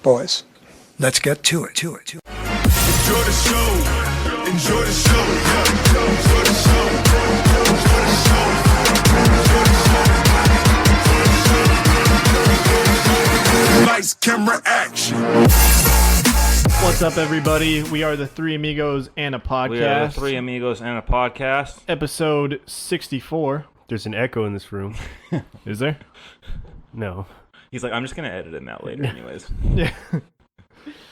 Boys, let's get to it. Enjoy the show. Enjoy the show. Enjoy the show. Enjoy the show. Lights, camera, action. What's up, everybody? We are the Three Amigos and a Podcast. We are the Three Amigos and a Podcast. Episode 64. There's an echo in this room. Is there? No. He's like, I'm just going to edit him out later anyways. Yeah.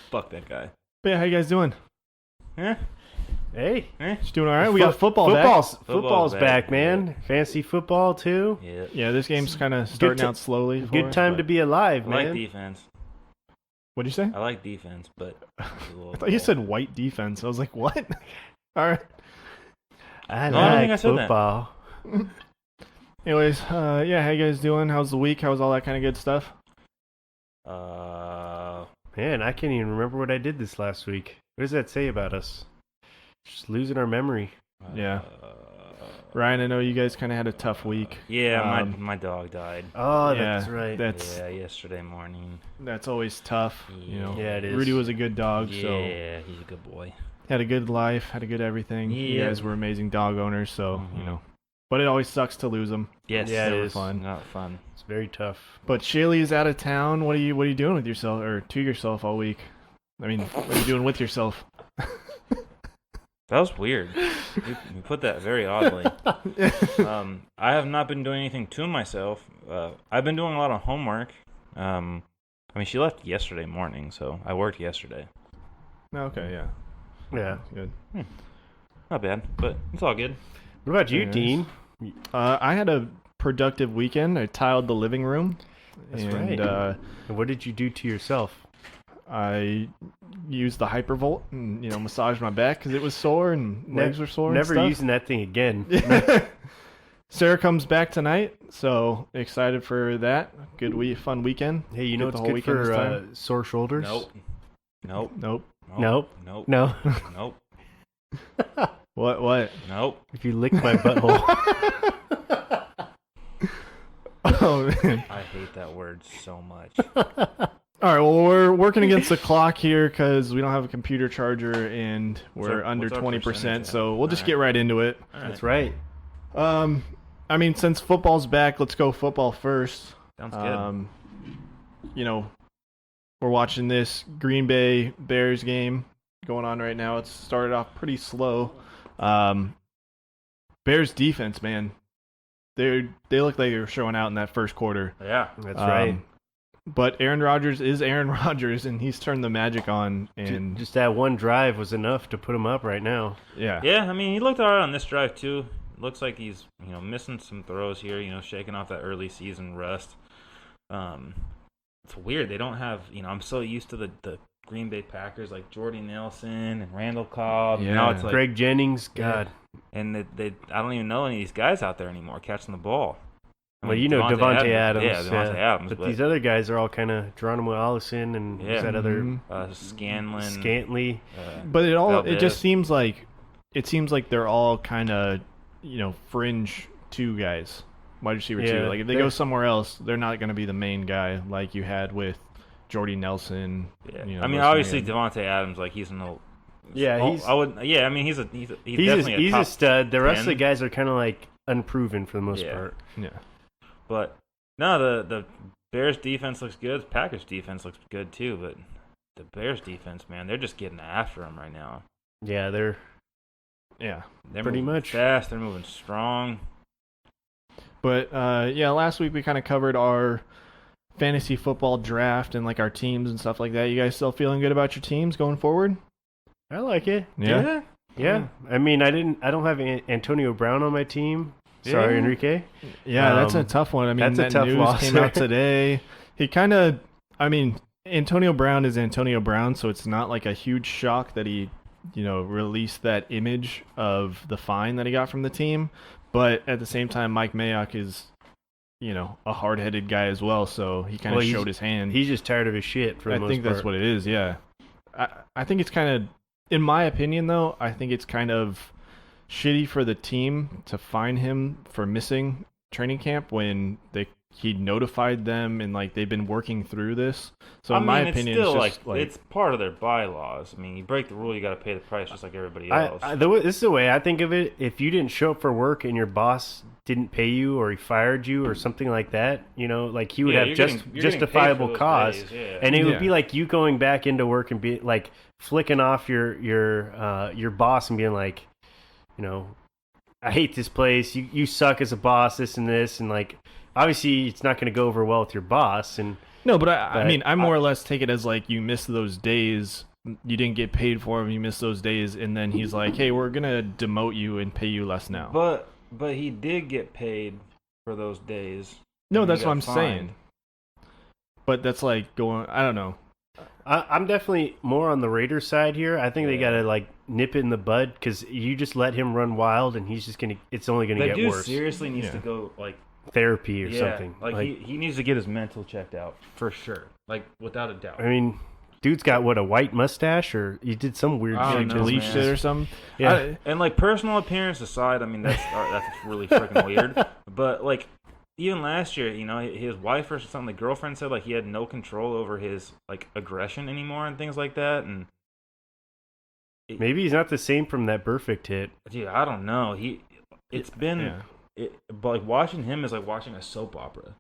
Fuck that guy. But yeah, how you guys doing? Hey. Just doing all right? We got football back. Football's back, man. Fantasy football, too. Yeah. Yeah, this game's kind of starting out slowly. Good time to be alive, I man. like defense. What'd you say? I like defense, but... I thought you said white defense. I was like, what? All right. I No, I don't like think I said that. football. Anyways, yeah, how you guys doing? How's the week? How's all that kind of good stuff? Man, I can't even remember what I did this last week. What does that say about us? Just losing our memory. Yeah. Ryan, I know you guys kind of had a tough week. Yeah, my dog died. Oh, Yeah, that's right. Yeah, yesterday morning. That's always tough, you know. Yeah, it is. Rudy was a good dog, so Yeah, he's a good boy. had a good life, had a good everything. You Yeah. guys were amazing dog owners, so, you know. But it always sucks to lose them. Yes, Yeah, it Never is. fun. not fun. It's very tough. But Shaylee is out of town. What are you doing with yourself, or to yourself all week? I mean, what are you doing with yourself? That was weird. You put that very oddly. I have not been doing anything to myself. I've been doing a lot of homework. I mean, she left yesterday morning, so I worked yesterday. Okay, yeah. Yeah. Good. Not bad, but it's all good. What about you, Yes. Dean? I had a productive weekend. I tiled the living room. That's and, right. And what did you do to yourself? I used the Hypervolt and, massaged my back because it was sore and legs were sore Never and stuff. using that thing again. Sarah comes back tonight, so excited for that. Good fun weekend. Hey, you know Get the what's whole good weekend this for time. sore shoulders? Nope. Nope. Nope. Nope. No. Nope. What? Nope. If you lick my butthole. Oh, man. I hate that word so much. All right, well, we're working against the clock here because we don't have a computer charger and we're under what's our 20%, percentage so we'll just All right. get right into it. That's right. I mean, since football's back, let's go football first. Sounds good. We're watching this Green Bay Bears game going on right now. It's started off pretty slow. Bears defense, man, they look like they were showing out in that first quarter. Yeah. That's right. But Aaron Rodgers is Aaron Rodgers, and he's turned the magic on. And Just that one drive was enough to put him up right now. yeah, Yeah, I mean, he looked all right on this drive, too. Looks like he's, missing some throws here, shaking off that early season rust. It's weird. They don't have, I'm so used to the Green Bay Packers, like Jordy Nelson and Randall Cobb. Yeah. Now it's like, Greg Jennings, God. and I don't even know any of these guys out there anymore catching the ball. I Well, mean, Devontae Adams. Yeah, Devontae Adams. But these other guys are all kind of Geronimo Allison and Yeah. that other Scanlon. Scantley. but it Valdez. just seems like they're all kind of fringe two guys, wide receiver two. Yeah, Like if they go somewhere else, they're not going to be the main guy like you had with Jordy Nelson. Yeah. those I mean, obviously guys. Devontae Adams, like he's an. Yeah, well, he's I would. Yeah, I mean, he's definitely he's a a top stud. The rest of the 10. guys are kind of like unproven for the most Yeah. part. Yeah. But no, the Bears defense looks good. The Packers defense looks good too. But the Bears defense, man, they're just getting after them right now. Yeah, they're Yeah. They're Pretty moving much. fast. They're moving strong. But last week we kind of covered our fantasy football draft and like our teams and stuff like that. You guys still feeling good about your teams going forward? I like it. Yeah. Yeah. I mean, I don't have Antonio Brown on my team. Sorry, Yeah. Enrique. Yeah, that's a tough one. I mean, that's a that tough news loss. came out today. He kind of, Antonio Brown is Antonio Brown, so it's not like a huge shock that he, released that image of the fine that he got from the team. But at the same time, Mike Mayock is, a hard-headed guy as well, so he kind of showed his hand. He's just tired of his shit for the I most think part. that's what it is, yeah. I think it's kind of, in my opinion, though, I think it's kind of shitty for the team to fine him for missing training camp when they he notified them and like they've been working through this. So I in my mean, opinion, it's still it's just like it's part of their bylaws. I mean, you break the rule, you got to pay the price just like everybody else. This is the way I think of it. If you didn't show up for work and your boss didn't pay you or he fired you or something like that, like he would have you're getting paid justifiable for those cause, days, yeah. and it would Yeah. be like you going back into work and be like flicking off your boss and being like, I hate this place. You suck as a boss. This and this, and like obviously it's not going to go over well with your boss. And no, but I mean, I more or less take it as like you missed those days. You didn't get paid for them. You missed those days, and then he's like, "Hey, we're gonna demote you and pay you less now." But he did get paid for those days. No, and he that's what got I'm saying. fined. But that's like going. I don't know. I'm definitely more on the Raiders side here. I think they Yeah. got to like nip it in the bud because you just let him run wild and he's just it's only gonna That get dude worse. seriously needs Yeah. to go like Therapy or something. Like he needs to get his mental checked out for sure. Like without a doubt. I mean, dude's got a white mustache or he did some weird I shit. don't Like know, bleached man. it or something. Yeah. And like personal appearance aside, I mean that's really freaking weird. But like even last year, his wife or something, the girlfriend said like he had no control over his like aggression anymore and things like that. And Maybe he's not the same from that perfect hit. dude, I don't know. It's been Yeah. but like watching him is like watching a soap opera.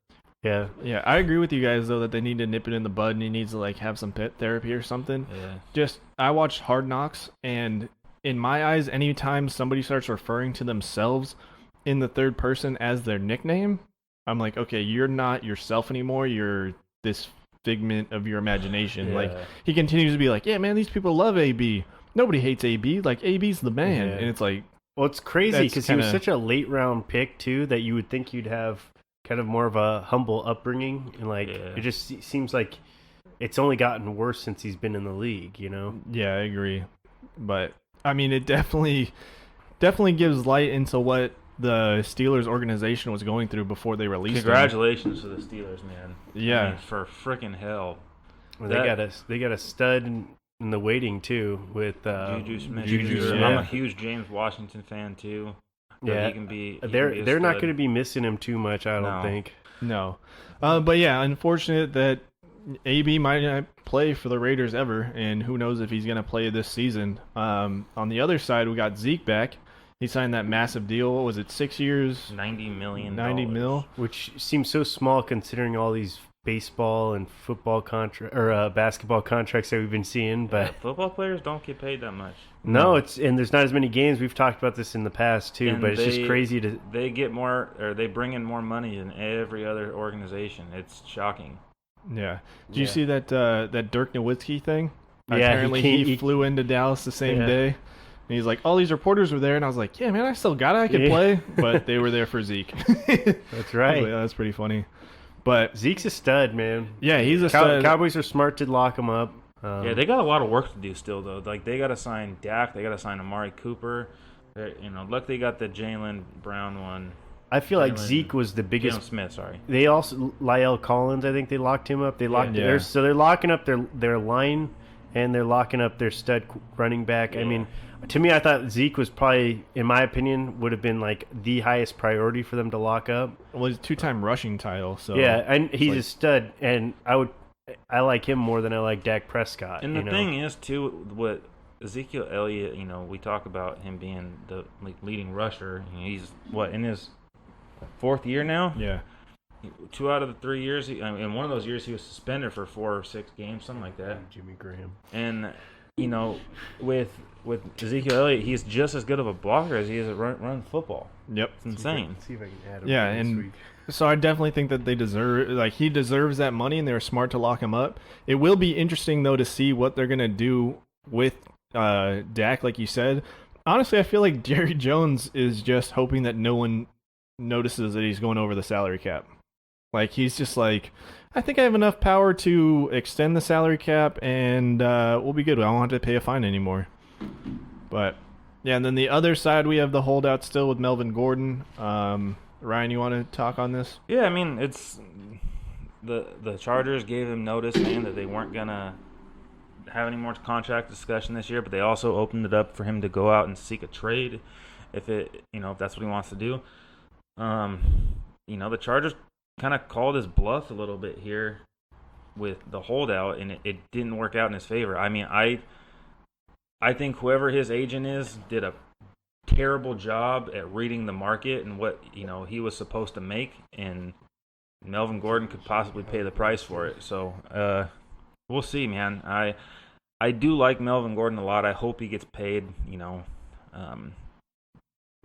Yeah. Yeah, I agree with you guys though that they need to nip it in the bud and he needs to like have some pet therapy or something. Yeah. I watched Hard Knocks, and in my eyes, anytime somebody starts referring to themselves in the third person as their nickname, I'm like, okay, you're not yourself anymore. You're this figment of your imagination. Yeah. Like he continues to be like, yeah, man, these people love AB. Nobody hates AB. Like AB's the man, Yeah. and it's like, Well, it's crazy That's because he was kinda- such a late round pick too that you would think you'd have kind of more of a humble upbringing and like Yeah. it just seems like it's only gotten worse since he's been in the league. yeah, I agree. But I mean, it definitely gives light into what the Steelers organization was going through before they released him. Congratulations to the Steelers, man. Yeah. I mean, for freaking hell. They got a stud in the waiting too with Juju Smith. Juju, I'm yeah. a huge James Washington fan too. Yeah. He can be. They're not going to be missing him too much, I don't No. think. No. But yeah, unfortunate that AB might not play for the Raiders ever, and who knows if he's going to play this season. On the other side, we got Zeke back. He signed that massive deal. What was it, 6 years? $90 million. 90 mil? Which seems so small considering all these baseball and football basketball contracts that we've been seeing, but Football players don't get paid that much. no, and there's not as many games. We've talked about this in the past too, And but it's just crazy to. They get more, or they bring in more money than every other organization. It's shocking. Yeah. Did you Yeah. see that Dirk Nowitzki thing? Yeah, Apparently he he flew into Dallas the same Yeah. day. And he's like, all these reporters were there, and I was like, yeah, man, I still got it. I could Yeah. play. But they were there for Zeke. That's right. Yeah, that's pretty funny. But Zeke's a stud, man. yeah, he's a stud. Cowboys are smart to lock him up. Yeah, they got a lot of work to do still, though. Like they got to sign Dak, they got to sign Amari Cooper. Look, they got the Jalen Brown one. I feel like Jalen- Zeke was the Jalen biggest. Smith, sorry. They also Lyle Collins. I think they locked him up. They locked Yeah. so they're locking up their line, and they're locking up their stud running back. I Yeah. mean, to me, I thought Zeke was probably, in my opinion, would have been like the highest priority for them to lock up. Well, he's a two-time rushing title. So Yeah, and he's like- a stud, and I like him more than I like Dak Prescott. And the thing is, too, what Ezekiel Elliott, we talk about him being the leading rusher. He's in his fourth year now. yeah. 2 out of the 3 years, in one of those years, he was suspended for 4 or 6 games, something like that. Jimmy Graham. And with Ezekiel Elliott, he's just as good of a blocker as he is at run football. Yep. It's insane. See if I can add him Yeah, this and week. so I definitely think that he deserves that money, and they were smart to lock him up. It will be interesting though to see what they're gonna do with Dak, like you said. Honestly, I feel like Jerry Jones is just hoping that no one notices that he's going over the salary cap. Like he's just like, I think I have enough power to extend the salary cap, and we'll be good. I won't have to pay a fine anymore. But yeah, and then the other side, we have the holdout still with Melvin Gordon. Ryan, you want to talk on this? Yeah, I mean, it's the Chargers gave him notice, man, that they weren't gonna have any more contract discussion this year, but they also opened it up for him to go out and seek a trade if that's what he wants to do. The Chargers kind of called his bluff a little bit here with the holdout, and it didn't work out in his favor. I mean, I think whoever his agent is did a terrible job at reading the market and what he was supposed to make, and Melvin Gordon could possibly pay the price for it. So we'll see, man. I do like Melvin Gordon a lot. I hope he gets paid.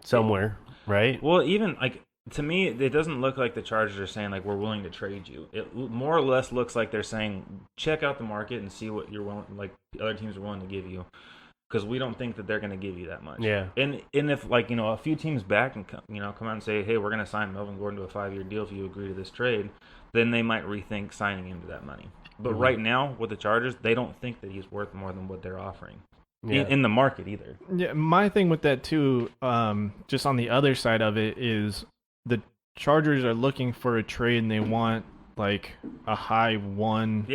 Somewhere, right? Well, even like to me, it doesn't look like the Chargers are saying like we're willing to trade you. It more or less looks like they're saying check out the market and see what you're willing, like the other teams are willing to give you, because we don't think that they're going to give you that much. Yeah. And if like a few teams back and come out and say, hey, we're going to sign Melvin Gordon to a 5-year deal if you agree to this trade, then they might rethink signing him to that money. But right now with the Chargers, they don't think that he's worth more than what they're offering. Yeah. In the market either. Yeah, my thing with that too, just on the other side of it, is the Chargers are looking for a trade and they want like a high 1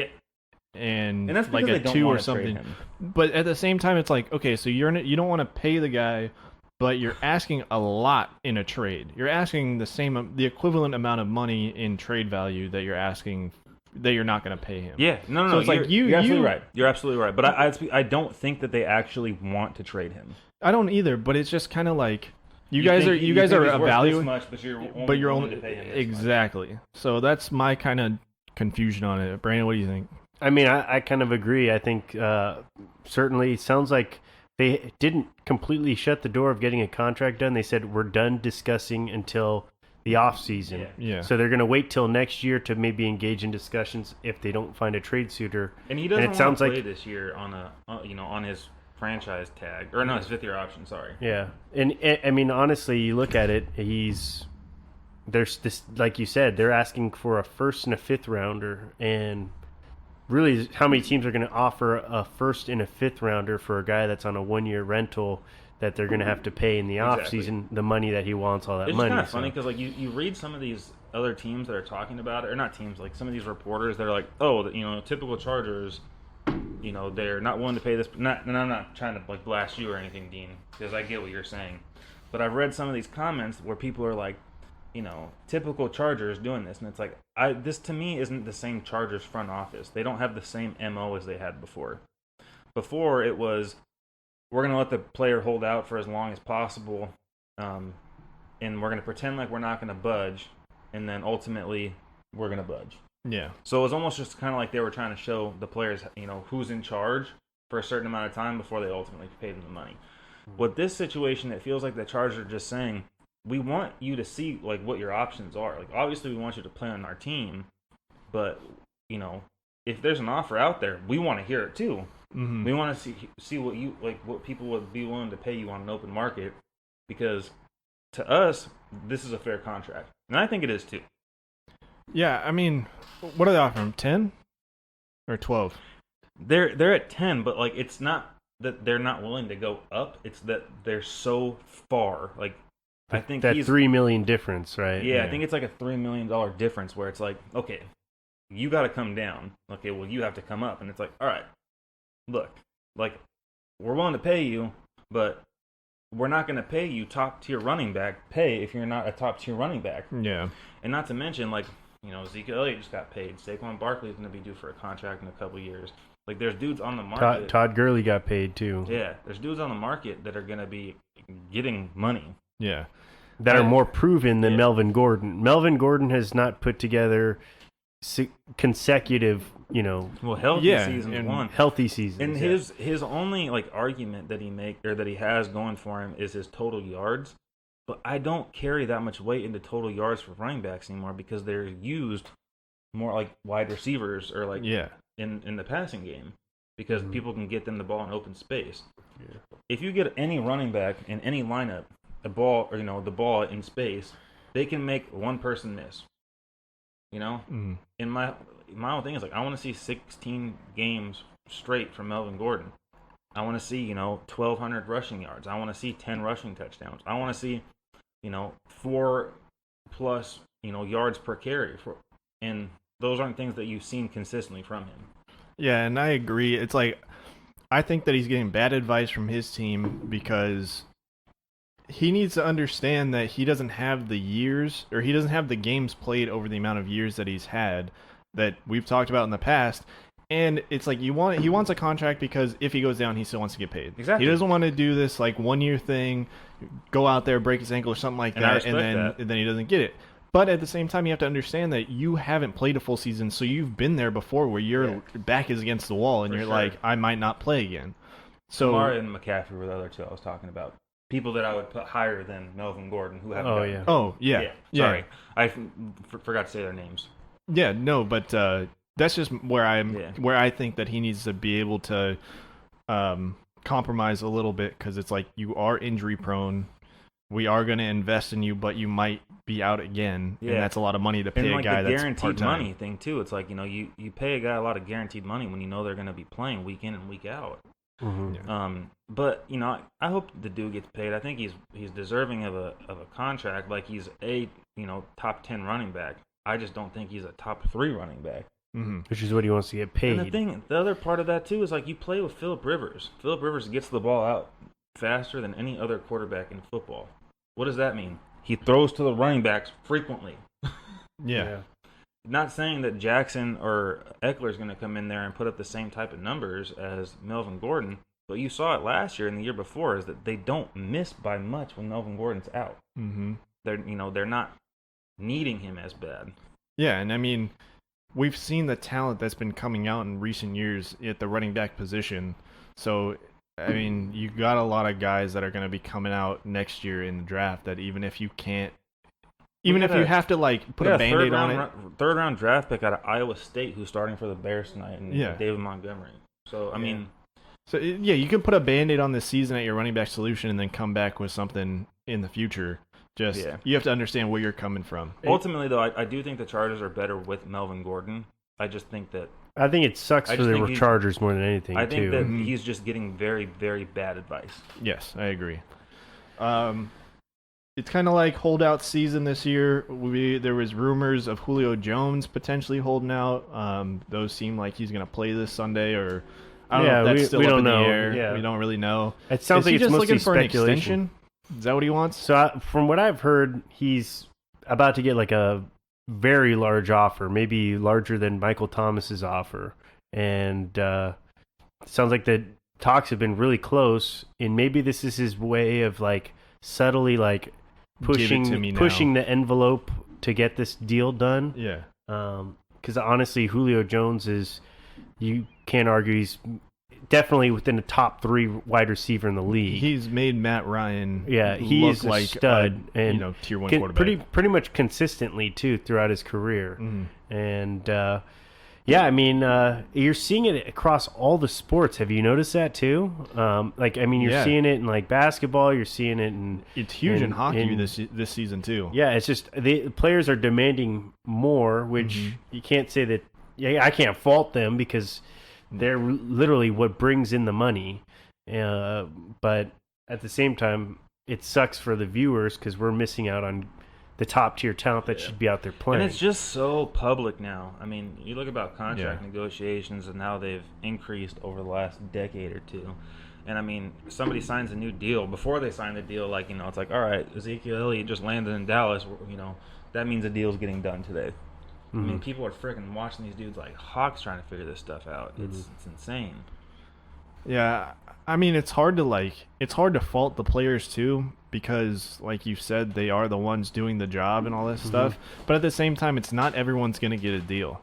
and that's like a they don't 2 or wanna trade something. him. But at the same time, it's like, okay, so you don't want to pay the guy, but you're asking a lot in a trade. You're asking the equivalent amount of money in trade value that you're asking that you're not going to pay him. Yeah, no. So it's like you're absolutely right. You're absolutely right. But I don't think that they actually want to trade him. I don't either. But it's just kind of like you think guys are he's worth this evaluating, much, but you're only to pay him this exactly. So that's my kind of confusion on it. Brandon, what do you think? I mean, I kind of agree. I think certainly it sounds like they didn't completely shut the door of getting a contract done. They said we're done discussing until the off season. Yeah. So they're going to wait till next year to maybe engage in discussions if they don't find a trade suitor. And he doesn't it want sounds to play like this year on on his franchise tag, or no, his 5th-year option. Sorry. Yeah, and I mean honestly, you look at it, there's this, like you said, they're asking for a 1st and a 5th rounder, and really, how many teams are going to offer a 1st and a 5th rounder for a guy that's on a 1-year rental that they're going to have to pay in the off season the money that he wants, all that It's money? kind of funny because like you read some of these other teams that are talking about it, or not teams, like some of these reporters that are like, oh, typical Chargers, they're not willing to pay this. And I'm not trying to like blast you or anything, Dean, because I get what you're saying. But I've read some of these comments where people are like, typical Chargers doing this, and it's like, this to me isn't the same Chargers front office. They don't have the same MO as they had before. Before it was, we're going to let the player hold out for as long as possible, and we're going to pretend like we're not going to budge, and then ultimately we're going to budge. Yeah. So it was almost just kind of like they were trying to show the players, who's in charge for a certain amount of time before they ultimately paid them the money. With this situation, it feels like the Chargers are just saying, we want you to see like what your options are. Like obviously we want you to play on our team, but if there's an offer out there, we want to hear it too. Mm-hmm. We want to see what you like, what people would be willing to pay you on an open market, because to us this is a fair contract, and I think it is too. Yeah, I mean, what are they offering? 10 or 12? They're at 10, but like it's not that they're not willing to go up; it's that they're so far. Like I think that $3 million difference, right? Yeah, I think it's like a $3 million difference where it's like, okay, you got to come down. Okay, well you have to come up, and it's like, all right, look, like we're willing to pay you, but we're not going to pay you top tier running back pay if you're not a top tier running back. Yeah, and not to mention like Zeke Elliott just got paid. Saquon Barkley is going to be due for a contract in a couple years. Like there's dudes on the market. Todd Gurley got paid too. Yeah, there's dudes on the market that are going to be getting money. Yeah. That are more proven than Melvin Gordon. Melvin Gordon has not put together consecutive, healthy seasons one. Healthy seasons. And his only like argument that he has going for him is his total yards. But I don't carry that much weight into total yards for running backs anymore, because they're used more like wide receivers or like in the passing game, because people can get them the ball in open space. Yeah. If you get any running back in any lineup the ball in space, they can make one person miss. And my whole thing is like, I want to see 16 games straight from Melvin Gordon. I want to see 1,200 rushing yards. I want to see 10 rushing touchdowns. I want to see 4+ yards per carry and those aren't things that you've seen consistently from him. Yeah, and I agree. It's like, I think that he's getting bad advice from his team, because he needs to understand that he doesn't have the years, or he doesn't have the games played over the amount of years that he's had that we've talked about in the past. And it's like he wants a contract because if he goes down, he still wants to get paid. Exactly. He doesn't want to do this like 1 year thing, go out there, break his ankle or something like that, and then he doesn't get it. But at the same time, you have to understand that you haven't played a full season, so you've been there before where your back is against the wall and you're like, I might not play again. So Kamara and McCaffrey were the other two I was talking about. People that I would put higher than Melvin Gordon who haven't gotten paid. Oh, yeah. Sorry. I forgot to say their names. Yeah, no, but that's just where I think that he needs to be able to compromise a little bit, because it's like you are injury prone. We are going to invest in you, but you might be out again, and that's a lot of money to pay a guy that's part-time. And like the guaranteed money thing too. It's like, you pay a guy a lot of guaranteed money when you know they're going to be playing week in and week out. Mm-hmm. Yeah. But I hope the dude gets paid. I think he's deserving of a contract. Like he's a top 10 running back. I just don't think he's a top 3 running back. Mm-hmm. Which is what he wants to get paid. And the other part of that too is like you play with Phillip Rivers. Phillip Rivers gets the ball out faster than any other quarterback in football. What does that mean? He throws to the running backs frequently. Yeah. Not saying that Jackson or Eckler is going to come in there and put up the same type of numbers as Melvin Gordon, but you saw it last year and the year before is that they don't miss by much when Melvin Gordon's out. Mm-hmm. They're not needing him as bad. Yeah, and I mean, we've seen the talent that's been coming out in recent years at the running back position. So, I mean, you got a lot of guys that are going to be coming out next year in the draft that even if you can't, even if you have to like put a Band-Aid on it. Third round draft pick out of Iowa State who's starting for the Bears tonight, and Yeah. David Montgomery. So, I mean, So, yeah, you can put a Band-Aid on this season at your running back solution and then come back with something in the future. Just you have to understand where you're coming from. ultimately, though, I do think the Chargers are better with Melvin Gordon. I just think that I think it sucks for the Chargers more than anything, I think too. that he's just getting very, very bad advice. Yes, I agree. It's kind of like holdout season this year. There was rumors of Julio Jones potentially holding out. Those seem like he's going to play this Sunday, or I don't know if that's still up in the air. Yeah. We don't really know. It sounds like he it's just mostly looking for an speculation. extension? Is that what he wants? So from what I've heard, he's about to get like a very large offer, maybe larger than Michael Thomas's offer. And it sounds like the talks have been really close, and maybe this is his way of like subtly like pushing the envelope to get this deal done. Yeah. Because honestly, Julio Jones is, you can't argue, he's definitely within the top 3 wide receiver in the league. He's made Matt Ryan he's look a like stud, and tier 1 quarterback. Pretty much consistently too throughout his career. Mm-hmm. And I mean, you're seeing it across all the sports. Have you noticed that too? You're seeing it in like basketball. You're seeing it in it's huge in hockey this season too. Yeah, it's just the players are demanding more, which you can't say that. Yeah, I can't fault them because they're literally what brings in the money. But at the same time, it sucks for the viewers because we're missing out on the top tier talent that should be out there playing. And it's just so public now. I mean, you look about contract negotiations and how they've increased over the last decade or two. And I mean, somebody signs a new deal. Before they sign the deal, like, it's like, all right, Ezekiel Elliott just landed in Dallas. That means the deal's getting done today. I mean, people are freaking watching these dudes like hawks trying to figure this stuff out. It's insane. Yeah, I mean, it's hard to fault the players too, because like you said, they are the ones doing the job and all this stuff. But at the same time, it's not everyone's going to get a deal.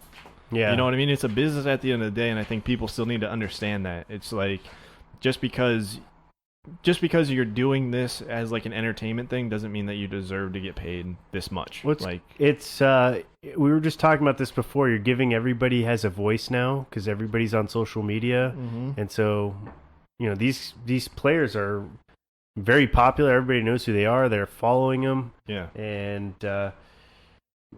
Yeah. You know what I mean? It's a business at the end of the day, and I think people still need to understand that. It's like just because you're doing this as like an entertainment thing doesn't mean that you deserve to get paid this much. We were just talking about this before. You're giving everybody has a voice now because everybody's on social media, and so these players are very popular. Everybody knows who they are. They're following them. Yeah, and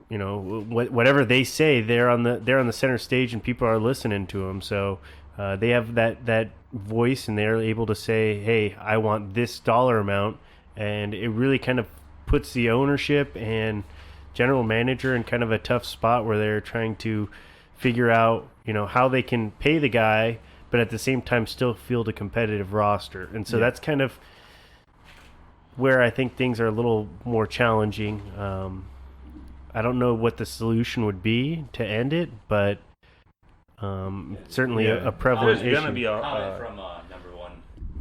whatever they say, they're on the center stage, and people are listening to them. So they have that voice, and they're able to say, "Hey, I want this dollar amount," and it really kind of puts the ownership and general manager in kind of a tough spot where they're trying to figure out, how they can pay the guy, but at the same time still field a competitive roster. And so that's kind of where I think things are a little more challenging. I don't know what the solution would be to end it, but certainly a prevalent There's issue. gonna be Comment from number one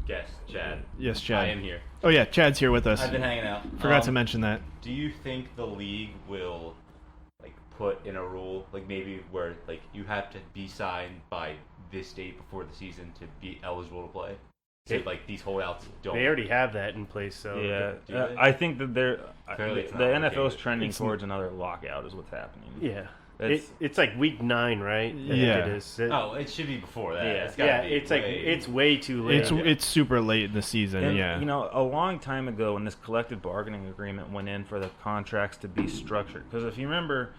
guest, Chad. Yes, Chad. I am here. Oh yeah, Chad's here with us. I've been hanging out. Forgot to mention that. Do you think the league will put in a rule maybe where you have to be signed by this date before the season to be eligible to play? So these holdouts don't. They already have that in place, so Yeah, I think that the it's not NFL is okay. trending towards another lockout, is what's happening. yeah. It's- It's like week 9, right? I think Yeah. it is. Oh, it should be before that. Yeah. It's gotta be It's way- way too late. It's super late in the season. And, yeah. you know, a long time ago when this collective bargaining agreement went in for the contracts to be structured, because if you remember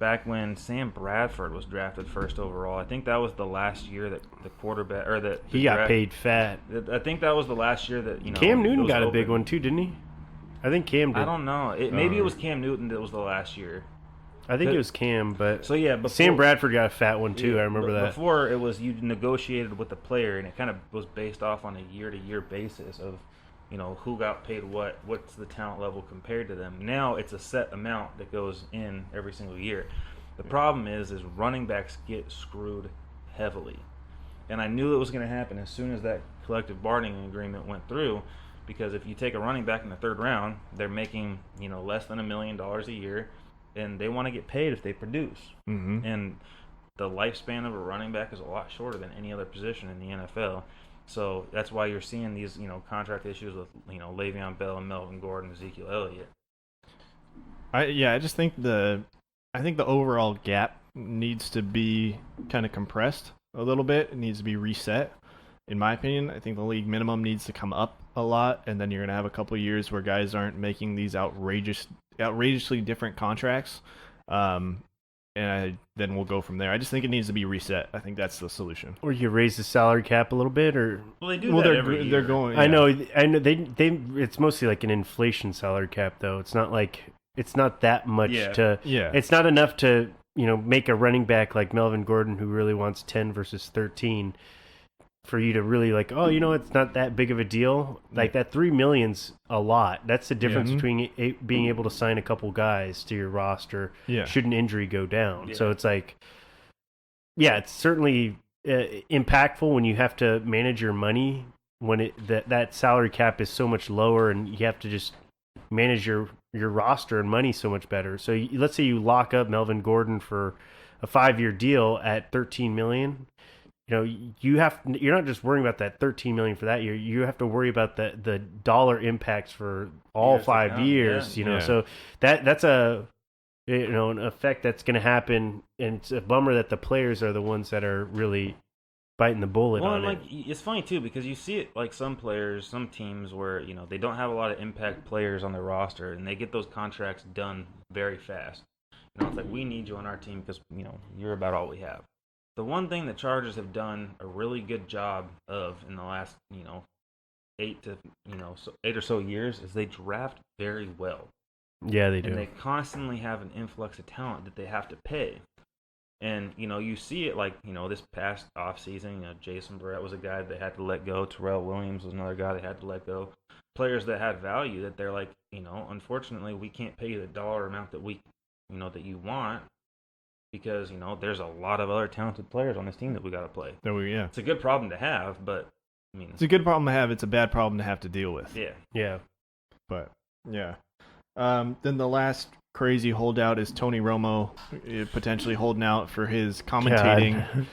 back when Sam Bradford was drafted first overall, I think that was the last year that the quarterback or that He got paid fat. I think that was the last year that Cam it Newton was got a big open. one too, didn't he? I think Cam did. I don't know. Maybe it was Cam Newton that was the last year. I think it was Cam, but So yeah, before, Sam Bradford got a fat one too. I remember that. Before it was you negotiated with the player, and it kind of was based off on a year-to-year basis of, who got paid what's the talent level compared to them. Now it's a set amount that goes in every single year. The problem is running backs get screwed heavily, and I knew it was going to happen as soon as that collective bargaining agreement went through, because if you take a running back in the 3rd round, they're making less than $1 million a year. And they want to get paid if they produce. Mm-hmm. And the lifespan of a running back is a lot shorter than any other position in the NFL. So that's why you're seeing these, contract issues with, Le'Veon Bell and Melvin Gordon and Ezekiel Elliott. I just think the overall gap needs to be kind of compressed a little bit. It needs to be reset. In my opinion, I think the league minimum needs to come up a lot, and then you're going to have a couple of years where guys aren't making these outrageously different contracts, and then we'll go from there. I just think it needs to be reset. I think that's the solution. Or you raise the salary cap a little bit, or Well, they do that every year. They're going. I know they it's mostly like an inflation salary cap though. It's not that much to It's not enough to make a running back like Melvin Gordon who really wants 10 versus 13 for you to really it's not that big of a deal. Like that $3 million's a lot. That's the difference between being able to sign a couple guys to your roster. Yeah. Should an injury go down. Yeah. So it's it's certainly impactful when you have to manage your money when that salary cap is so much lower, and you have to just manage your roster and money so much better. So let's say you lock up Melvin Gordon for a 5-year deal at $13 million. You're not just worrying about that $13 million for that year. You have to worry about the dollar impacts for all 5 years. Yeah. So that's a an effect that's going to happen, and it's a bummer that the players are the ones that are really biting the bullet Well, on and it. it's funny too because you see it like some players, some teams where they don't have a lot of impact players on their roster, and they get those contracts done very fast. It's like, we need you on our team because you're about all we have. The one thing the Chargers have done a really good job of in the last 8 or so years is they draft very well. Yeah, they do. And they constantly have an influx of talent that they have to pay. And, you see it this past offseason, Jason Barrett was a guy that they had to let go. Terrell Williams was another guy they had to let go. Players that had value that they're like, unfortunately, we can't pay you the dollar amount that that you want because, there's a lot of other talented players on this team that we got to play. It's a good problem to have, but, it's a good problem to have. It's a bad problem to have to deal with. Yeah. But, yeah. Then the last crazy holdout is Tony Romo potentially holding out for his commentating.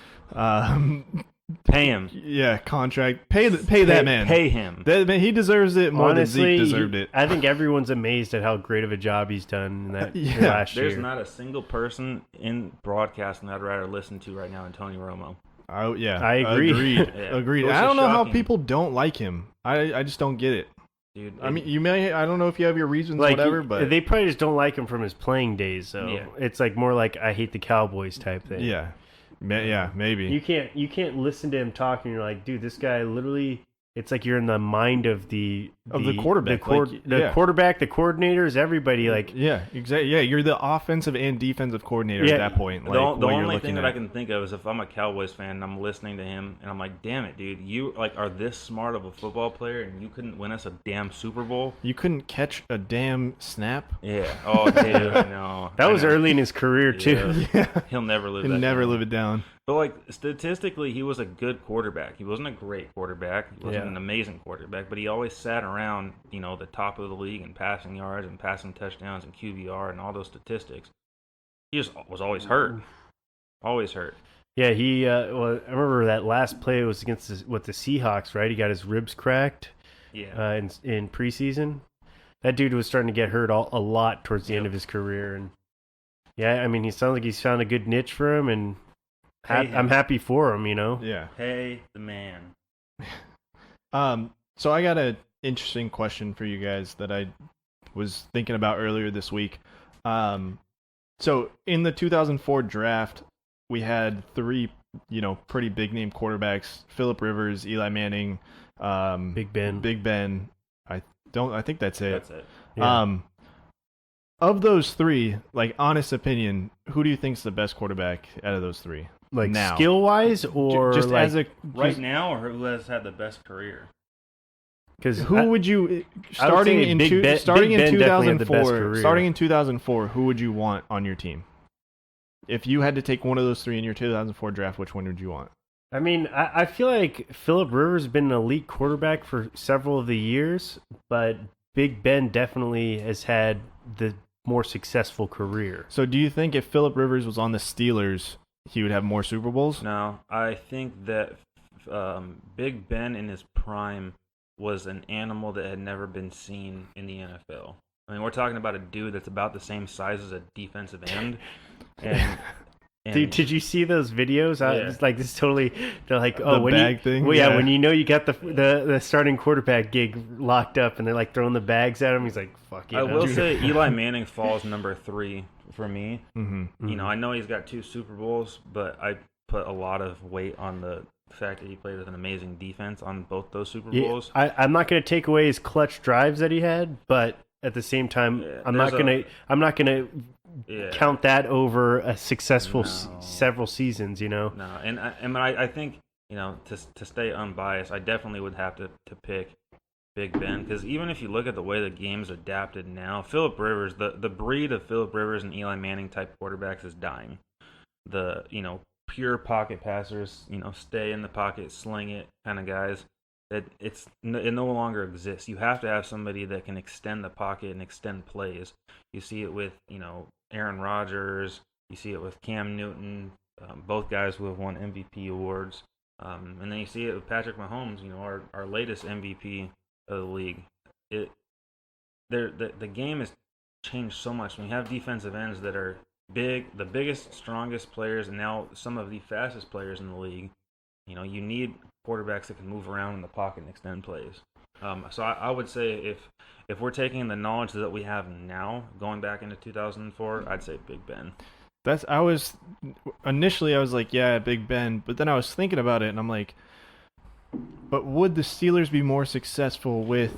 Pay him. Yeah, contract. Pay that man. Pay him. He deserves it more Honestly, than Zeke deserved it. I think everyone's amazed at how great of a job he's done in that Yeah. last year. There's not a single person in broadcasting that I'd rather listen to right now than Tony Romo. I agree. Agreed. Yeah. Agreed. Which I don't is know how shocking. people don't like him. I just don't get it. Dude, I mean, you may. I don't know if you have your reasons, Like, whatever. But they probably just don't like him from his playing days. So Yeah. it's more like I hate the Cowboys type thing. yeah, maybe. You can't listen to him talk and you're like, dude, this guy literally it's like you're in the mind of the quarterback, the quarterback, the coordinators, everybody. Like, yeah, exactly. Yeah, you're the offensive and defensive coordinator at that point. Like, the only thing that I can think of is if I'm a Cowboys fan and I'm listening to him and I'm like, damn it, dude, you like are this smart of a football player and you couldn't win us a damn Super Bowl. You couldn't catch a damn snap. Yeah. Oh, dude, no. that was early in his career too. Yeah, He'll never live. he'll never live it down. But like statistically, he was a good quarterback. He wasn't a great quarterback. He wasn't an amazing quarterback, but he always sat around, the top of the league in passing yards and passing touchdowns and QBR and all those statistics. He just was always hurt. Always hurt. Yeah, he. Well, I remember that last play was against the Seahawks, right? He got his ribs cracked. Yeah. In preseason, that dude was starting to get hurt a lot towards the end of his career, and yeah, I mean, he sounds like he's found a good niche for him, and I'm happy for him. Yeah. Hey, the man. So I got an interesting question for you guys that I was thinking about earlier this week. So in the 2004 draft, we had three, pretty big name quarterbacks: Phillip Rivers, Eli Manning, Big Ben. I think that's it. That's it. Yeah. Of those three, like honest opinion, who do you think's the best quarterback out of those three? Like now, skill wise, or just like, as a Right now, or who has had the best career? because who would you starting in 2004? Starting in 2004, who would you want on your team? If you had to take one of those three in your 2004 draft, which one would you want? I mean, I feel like Phillip Rivers has been an elite quarterback for several of the years, but Big Ben definitely has had the more successful career. So do you think if Phillip Rivers was on the Steelers, he would have more Super Bowls? No, I think that Big Ben in his prime was an animal that had never been seen in the NFL. I mean, we're talking about a dude that's about the same size as a defensive end. And Dude, did you see those videos? I was like, this is totally. They're like, oh, the when bag you, thing. Well, yeah, when you got the starting quarterback gig locked up, and they're like throwing the bags at him. He's like, fuck yeah. I will say Eli Manning falls number 3 for me. Mm-hmm. I know he's got 2 Super Bowls, but I put a lot of weight on the fact that he played with an amazing defense on both those Super Bowls. I'm not going to take away his clutch drives that he had, but at the same time, I'm not gonna count that over a successful several seasons. No, and I think to stay unbiased, I definitely would have to pick Big Ben, because even if you look at the way the game's adapted now, Phillip Rivers, the breed of Phillip Rivers and Eli Manning type quarterbacks is dying. The pure pocket passers, stay in the pocket, sling it kind of guys. It no longer exists. You have to have somebody that can extend the pocket and extend plays. You see it with Aaron Rodgers. You see it with Cam Newton, both guys who have won MVP awards. And then you see it with Patrick Mahomes, our latest MVP of the league. The game has changed so much. When you have defensive ends that are big, the biggest, strongest players, and now some of the fastest players in the league, you need quarterbacks that can move around in the pocket and extend plays. So I would say if we're taking the knowledge that we have now, going back into 2004, I'd say Big Ben. Initially I was like, yeah, Big Ben, but then I was thinking about it and I'm like, but would the Steelers be more successful with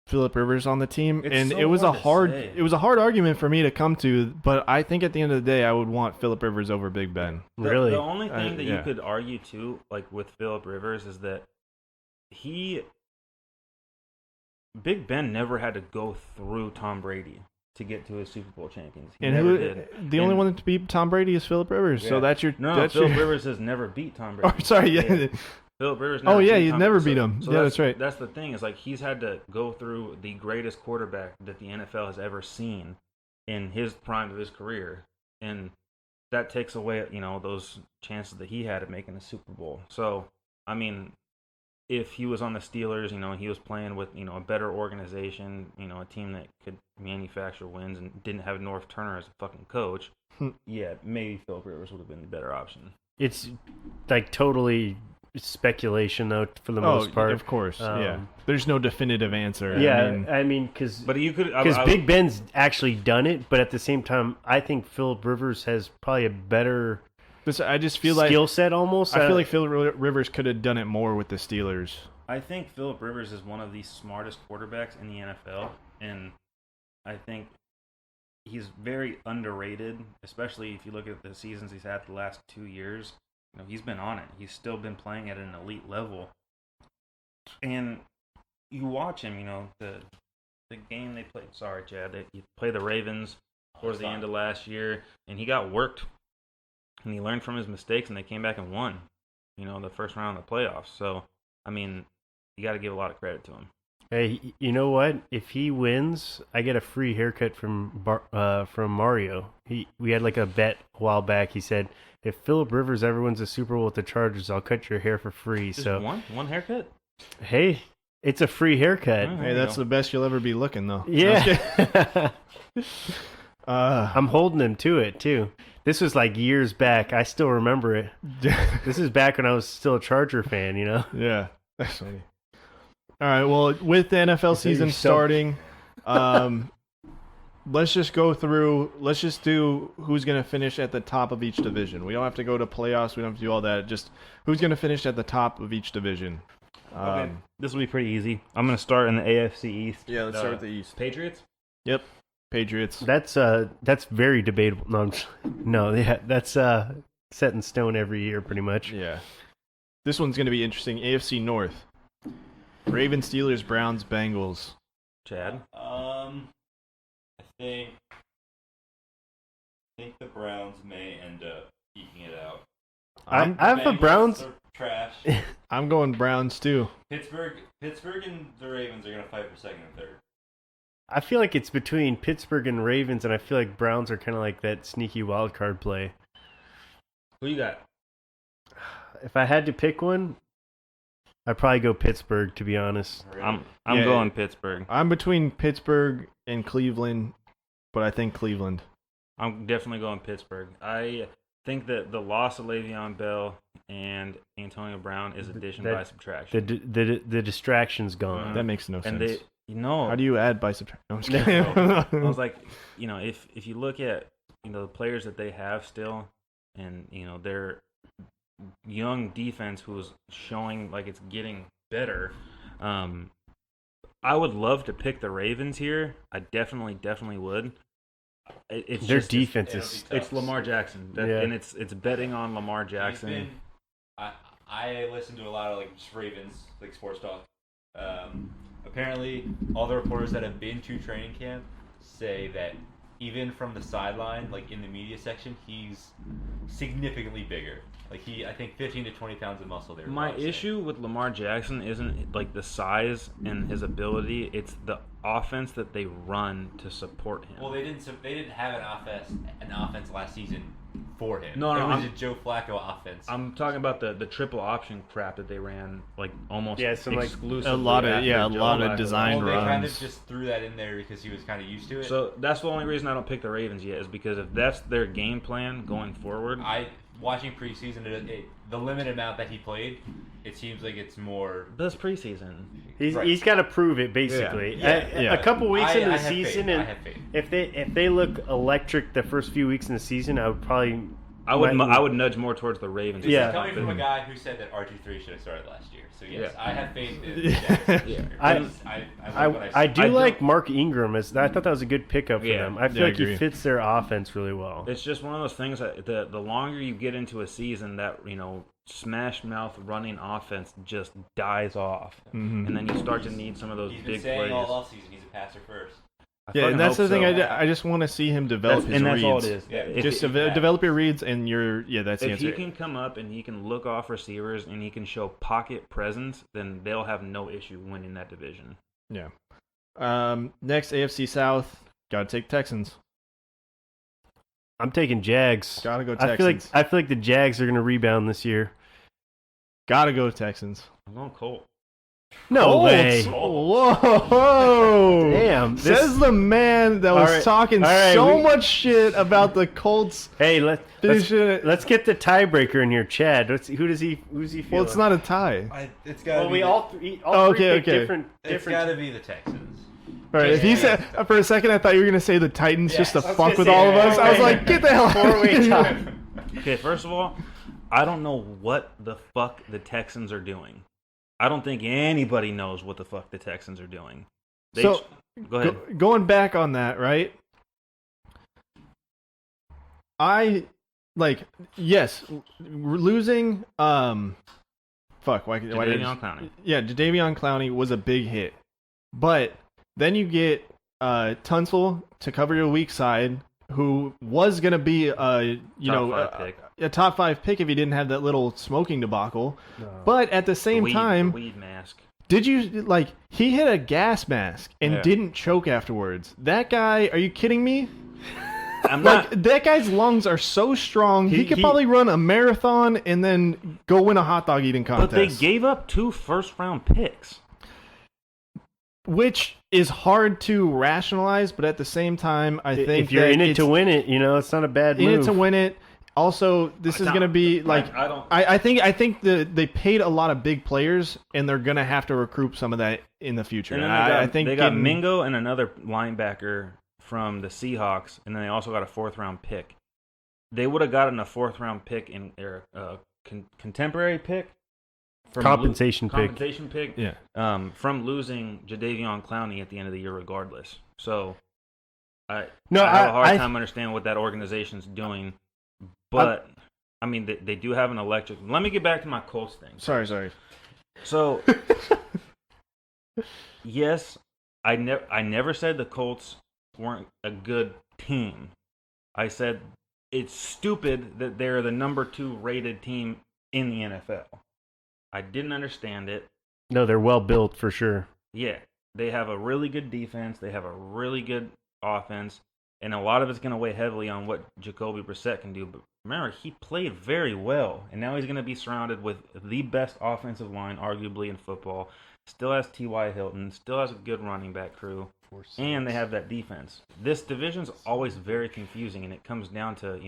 Phillip Rivers on the team? It was a hard argument for me to come to, but I think at the end of the day I would want Phillip Rivers over Big Ben. Really? The only thing that you could argue too, like with Phillip Rivers, is that Big Ben never had to go through Tom Brady to get to his Super Bowl champions. He never did. The only one to beat Tom Brady is Phillip Rivers. Yeah. So that's your Phillip Rivers has never beat Tom Brady. Oh, sorry, yeah. Phillip Rivers. He's never beat him. So that's right. That's the thing. Is like he's had to go through the greatest quarterback that the NFL has ever seen in his prime of his career, and that takes away those chances that he had of making a Super Bowl. So I mean, if he was on the Steelers, he was playing with a better organization, a team that could manufacture wins and didn't have North Turner as a fucking coach. Yeah, maybe Phillip Rivers would have been the better option. It's like totally speculation though, for the most part. Of course, yeah. There's no definitive answer. Yeah, I mean, because Big Ben's actually done it, but at the same time, I think Phillip Rivers has probably a better. I just feel like skill set almost. I feel like Phillip Rivers could have done it more with the Steelers. I think Phillip Rivers is one of the smartest quarterbacks in the NFL, and I think he's very underrated, especially if you look at the seasons he's had the last 2 years. He's been on it. He's still been playing at an elite level. And you watch him, the game they played. Sorry, Chad. They played the Ravens towards the end of last year, and he got worked. And he learned from his mistakes, and they came back and won, the first round of the playoffs. So, you got to give a lot of credit to him. Hey, you know what? If he wins, I get a free haircut from Mario. We had like a bet a while back. He said, if Phillip Rivers ever wins a Super Bowl with the Chargers, I'll cut your hair for free. Just so one haircut? Hey, it's a free haircut. Hey, that's the best you'll ever be looking, though. Yeah. I'm holding him to it, too. This was like years back. I still remember it. This is back when I was still a Charger fan, Yeah, that's funny. All right, well, with the NFL season starting, let's just go through. Let's just do who's going to finish at the top of each division. We don't have to go to playoffs. We don't have to do all that. Just who's going to finish at the top of each division. Okay. This will be pretty easy. I'm going to start in the AFC East. Yeah, let's start with the East. Patriots? Yep, Patriots. That's very debatable. No, yeah, that's set in stone every year, pretty much. Yeah. This one's going to be interesting. AFC North. Ravens, Steelers, Browns, Bengals. Chad? I think the Browns may end up eking it out. I have the Browns. Are trash. I'm going Browns too. Pittsburgh and the Ravens are gonna fight for second and third. I feel like it's between Pittsburgh and Ravens, and I feel like Browns are kind of like that sneaky wild card play. Who you got? If I had to pick one, I'd probably go Pittsburgh, to be honest. Really? I'm going Pittsburgh. I'm between Pittsburgh and Cleveland, but I think Cleveland. I'm definitely going Pittsburgh. I think that the loss of Le'Veon Bell and Antonio Brown is addition by subtraction. The distraction's gone. That makes no sense. And how do you add by subtraction? No, I'm just kidding. I was like, if you look at the players that they have still, and their young defense who's showing like it's getting better. I would love to pick the Ravens here. I definitely would. It's their just, defense is. It's Lamar Jackson, and it's betting on Lamar Jackson. I listen to a lot of just Ravens sports talk. Apparently, all the reporters that have been to training camp say that even from the sideline, in the media section, he's significantly bigger. I think 15 to 20 pounds of muscle there. My issue with Lamar Jackson isn't the size and his ability; it's the offense that they run to support him. Well, they didn't have an offense last season for him. No, it was a Joe Flacco offense. I'm talking about the triple option crap that they ran almost exclusively. A lot of design runs. They kind of runs. just threw that in there because he was kind of used to it. So that's the only reason I don't pick the Ravens yet, is because if that's their game plan going forward, watching preseason, the limited amount that he played, it seems like it's more. That's preseason. He's got to prove it basically. A couple weeks into the season, and if they look electric the first few weeks in the season, I would probably. I would nudge more towards the Ravens. This is coming from a guy who said that RG3 should have started last year. So yes, I have faith in Jackson. I do like Mark Ingram. I thought that was a good pickup for them. I feel like he fits their offense really well. It's just one of those things that the longer you get into a season, that smash mouth running offense just dies off, and then you start to need some of those big plays. All offseason he's a passer first. Yeah, and that's the thing. I just want to see him develop his reads. That's all it is. Yeah. Just develop your reads, and that's the answer. If he can come up and he can look off receivers and he can show pocket presence, then they'll have no issue winning that division. Yeah. Next, AFC South. Got to take Texans. I'm taking Jags. Got to go Texans. I feel like the Jags are going to rebound this year. Got to go Texans. I'm going Colt. No way. Whoa. Damn. Says the man that was talking much shit about the Colts. Hey, let's get the tiebreaker in here, Chad. Who's he feel? Well, it's not a tie. It's got to be. We all three pick different. It's got to be the Texans. All right. If he said for a second, I thought you were gonna say the Titans just to fuck with all of us. I was like, get the hell out. 4-way tie. Okay, first of all, I don't know what the fuck the Texans are doing. I don't think anybody knows what the fuck the Texans are doing. So, Go ahead. Going back on that, right? Yes, losing. Fuck. Why did Jadeveon Clowney was a big hit, but then you get Tunsil to cover your weak side, who was gonna be a top 5 pick if he didn't have that little smoking debacle. No. But at the same time, the weed mask. did you he hit a gas mask and didn't choke afterwards? That guy, are you kidding me? I'm not. That guy's lungs are so strong. He could probably run a marathon and then go win a hot dog eating contest. But they gave up 2 first-round picks, which is hard to rationalize. But at the same time, I think if you're in it to win it, it's not a bad move. In it to win it. Also, this is going to be I think they paid a lot of big players, and they're going to have to recoup some of that in the future. And I think they got Mingo and another linebacker from the Seahawks, and then they also got a 4th-round pick. They would have gotten a 4th-round pick in their contemporary pick. Compensation pick. Yeah. From losing Jadeveon Clowney at the end of the year regardless. So, I have a hard time understanding what that organization's doing. But, they do have an electric... Let me get back to my Colts thing. Sorry. So, yes, I never said the Colts weren't a good team. I said it's stupid that they're the number 2 rated team in the NFL. I didn't understand it. No, they're well built for sure. Yeah, they have a really good defense. They have a really good offense, and a lot of it's going to weigh heavily on what Jacoby Brissett can do. But remember, he played very well, and now he's going to be surrounded with the best offensive line, arguably, in football. Still has T.Y. Hilton, still has a good running back crew, and they have that defense. This division's always very confusing, and it comes down to,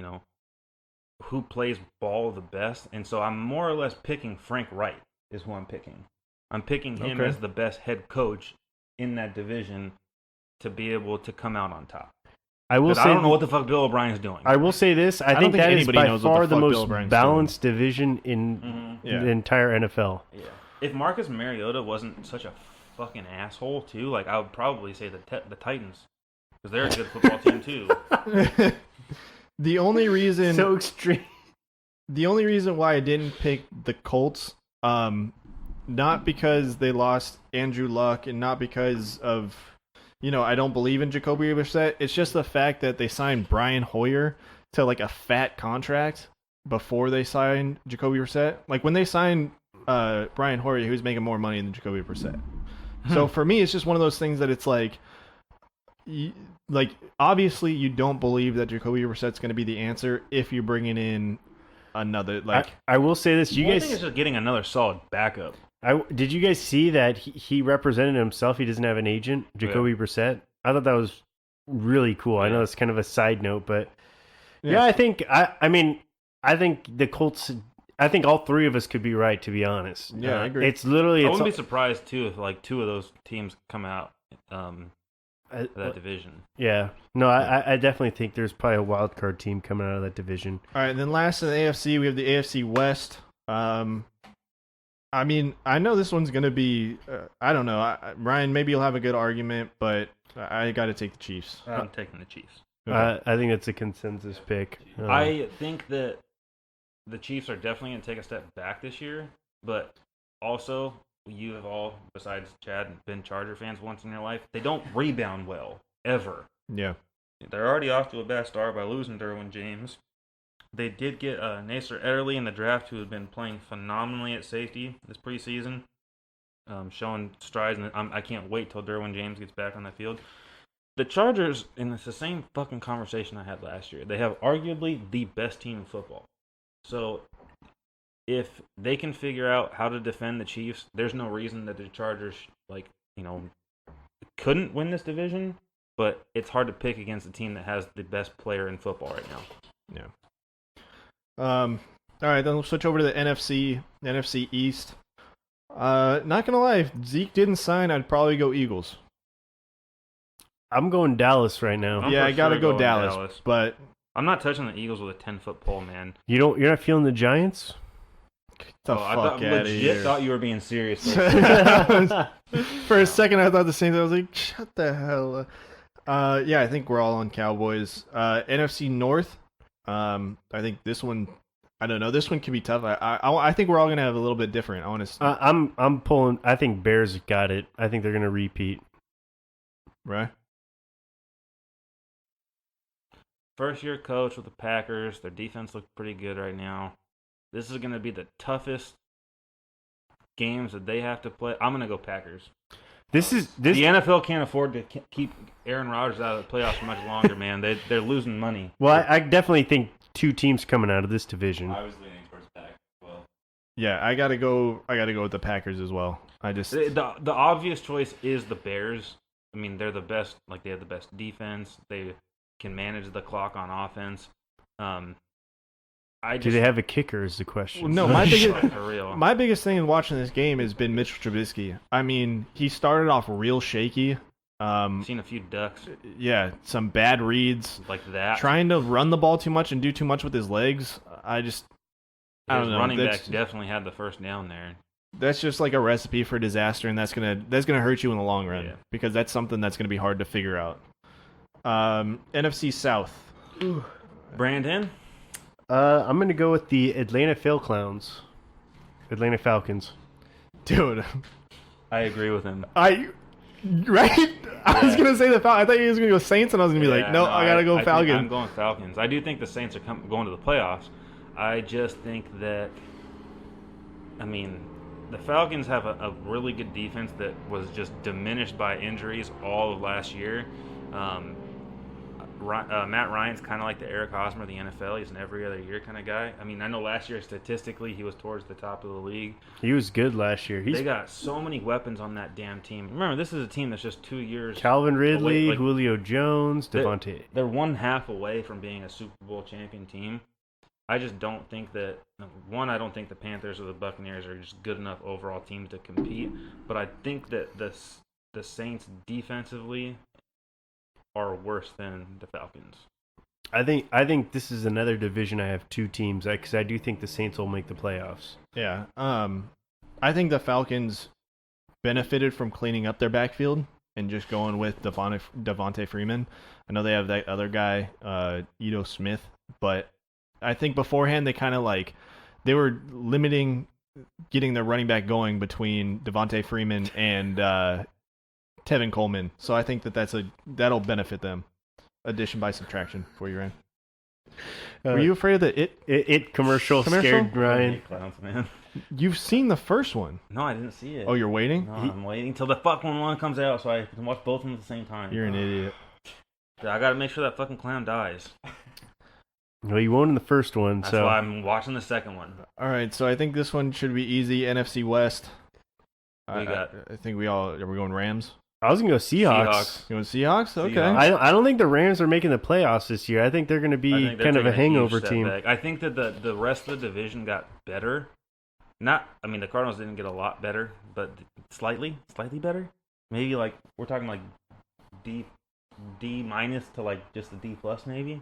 who plays ball the best. And so I'm more or less picking Frank Wright is who I'm picking. I'm picking him as the best head coach in that division to be able to come out on top. I don't know what the fuck Bill O'Brien's doing. I will say this. I think that is by far the most balanced division in the entire NFL. Yeah. If Marcus Mariota wasn't such a fucking asshole too, I would probably say the Titans, because they're a good football team too. The only reason so extreme. The only reason why I didn't pick the Colts, not because they lost Andrew Luck, and not because of I don't believe in Jacoby Brissett. It's just the fact that they signed Brian Hoyer to a fat contract before they signed Jacoby Brissett. When they signed Brian Hoyer, he was making more money than Jacoby Brissett. So for me, it's just one of those things that it's obviously you don't believe that Jacoby Brissett's going to be the answer if you're bringing in another I will say this: I think it's just getting another solid backup. Did you guys see that he represented himself? He doesn't have an agent, Jacoby Brissett. I thought that was really cool. I know it's kind of a side note, but I think I think the Colts. I think all 3 of us could be right, to be honest. Yeah, I agree. It's literally. I wouldn't be surprised too if 2 of those teams come out that division. Yeah, no, I definitely think there's probably a wild card team coming out of that division. All right, and then last in the AFC, we have the AFC West. I know this one's going to be. I don't know, Ryan. Maybe you'll have a good argument, but I got to take the Chiefs. I'm taking the Chiefs. Okay. I think that's a consensus pick. I think that the Chiefs are definitely going to take a step back this year, but also you have all, besides Chad, been Charger fans once in your life. They don't rebound well, ever. Yeah. They're already off to a bad start by losing Derwin James. They did get Nasir Ederle in the draft, who had been playing phenomenally at safety this preseason, showing strides, and I can't wait till Derwin James gets back on that field. The Chargers, and it's the same fucking conversation I had last year, they have arguably the best team in football. So if they can figure out how to defend the Chiefs, there's no reason that the Chargers, couldn't win this division, but it's hard to pick against a team that has the best player in football right now. Yeah. All right, then we'll switch over to the NFC East. Not gonna lie, if Zeke didn't sign, I'd probably go Eagles. I'm going Dallas right now. I gotta go Dallas, but I'm not touching the Eagles with a 10-foot pole, man. You're not feeling the Giants? The I fuck thought, outta legit here. thought you were being serious. For a second, I thought the same thing. I was like, shut the hell up. Yeah, I think we're all on Cowboys. NFC North. I think this one, I don't know. This one can be tough. I think we're all gonna have a little bit different. Honestly, I'm pulling. I think Bears got it. I think they're gonna repeat. right? First year coach with the Packers. Their defense looks pretty good right now. This is going to be the toughest games that they have to play. I'm going to go Packers. The NFL can't afford to keep Aaron Rodgers out of the playoffs for much longer, man. They're losing money. Well, I definitely think two teams coming out of this division. I was leaning towards Pack as well. Yeah, I gotta go with the Packers as well. The obvious choice is the Bears. I mean, they're the best. Like, they have the best defense. They can manage the clock on offense. Do they have a kicker is the question. No, for real. my biggest thing in watching this game has been Mitchell Trubisky. I mean, he started off real shaky. Seen a few ducks Yeah, some bad reads. like that. Trying to run the ball too much and do too much with his legs. I don't know. Running backs definitely had the first down there. That's just like a recipe for disaster, and that's gonna hurt you in the long run because that's something that's gonna be hard to figure out. NFC South. Brandon? I'm going to go with the Atlanta Falcons. Dude. I agree with him. Right? I was going to say the Falcons. I thought he was going to go Saints, and I was going to be like, no, I got to go Falcons. I'm going Falcons. I do think the Saints are going to the playoffs. I just think that, I mean, the Falcons have a really good defense that was just diminished by injuries all of last year. Matt Ryan's kind of like the Eric Hosmer of the NFL. He's an every other year kind of guy. I mean, I know last year statistically he was towards the top of the league. He was good last year. They got so many weapons on that damn team. Remember, this is a team that's just 2 years. Calvin Ridley, away, Julio Jones, Devontae. They're 1/2 away from being a Super Bowl champion team. I just don't think that I don't think the Panthers or the Buccaneers are just good enough overall teams to compete. But I think that the Saints defensively are worse than the Falcons. I think this is another division I have two teams because I do think the Saints will make the playoffs. Yeah. I think the Falcons benefited from cleaning up their backfield and just going with Devontae Freeman. I know they have that other guy, Ito Smith, but I think beforehand they were limiting getting their running back going between Devontae Freeman and Tevin Coleman. So I think that'll benefit them. Addition by subtraction for you, Ryan. Were you afraid of the it commercial? Scared Ryan. Clowns, man. You've seen the first one. No, I didn't see it. Oh, you're waiting? No, I'm waiting till the fucking one comes out so I can watch both of them at the same time. You're an idiot. I gotta make sure that fucking clown dies. Well, you won in the first one, That's so why I'm watching the second one. All right, so I think this one should be easy. NFC West. We got. I think are we going Rams? I was gonna go Seahawks. You want Seahawks? Okay. Seahawks. I don't think the Rams are making the playoffs this year. I think they're going to be kind of a hangover team. I think that the rest of the division got better. The Cardinals didn't get a lot better, but slightly better. Maybe we're talking D minus to just a D plus maybe.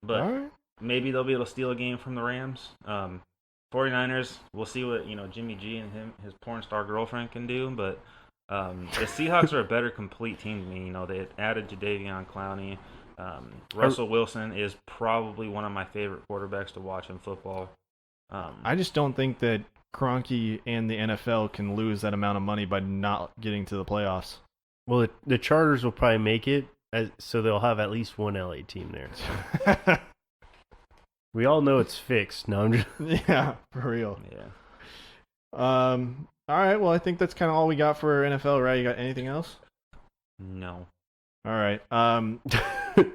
But All right. maybe they'll be able to steal a game from the Rams. 49ers, we'll see what Jimmy G and his porn star girlfriend can do, but the Seahawks are a better complete team to me. They added Jadeveon Clowney. Russell Wilson is probably one of my favorite quarterbacks to watch in football. I just don't think that Kroenke and the NFL can lose that amount of money by not getting to the playoffs. Well, the Chargers will probably make it, so they'll have at least one LA team there. We all know it's fixed. No, I'm just... Yeah, for real. Yeah. All right, well, I think that's kind of all we got for NFL, right? You got anything else? No. All right.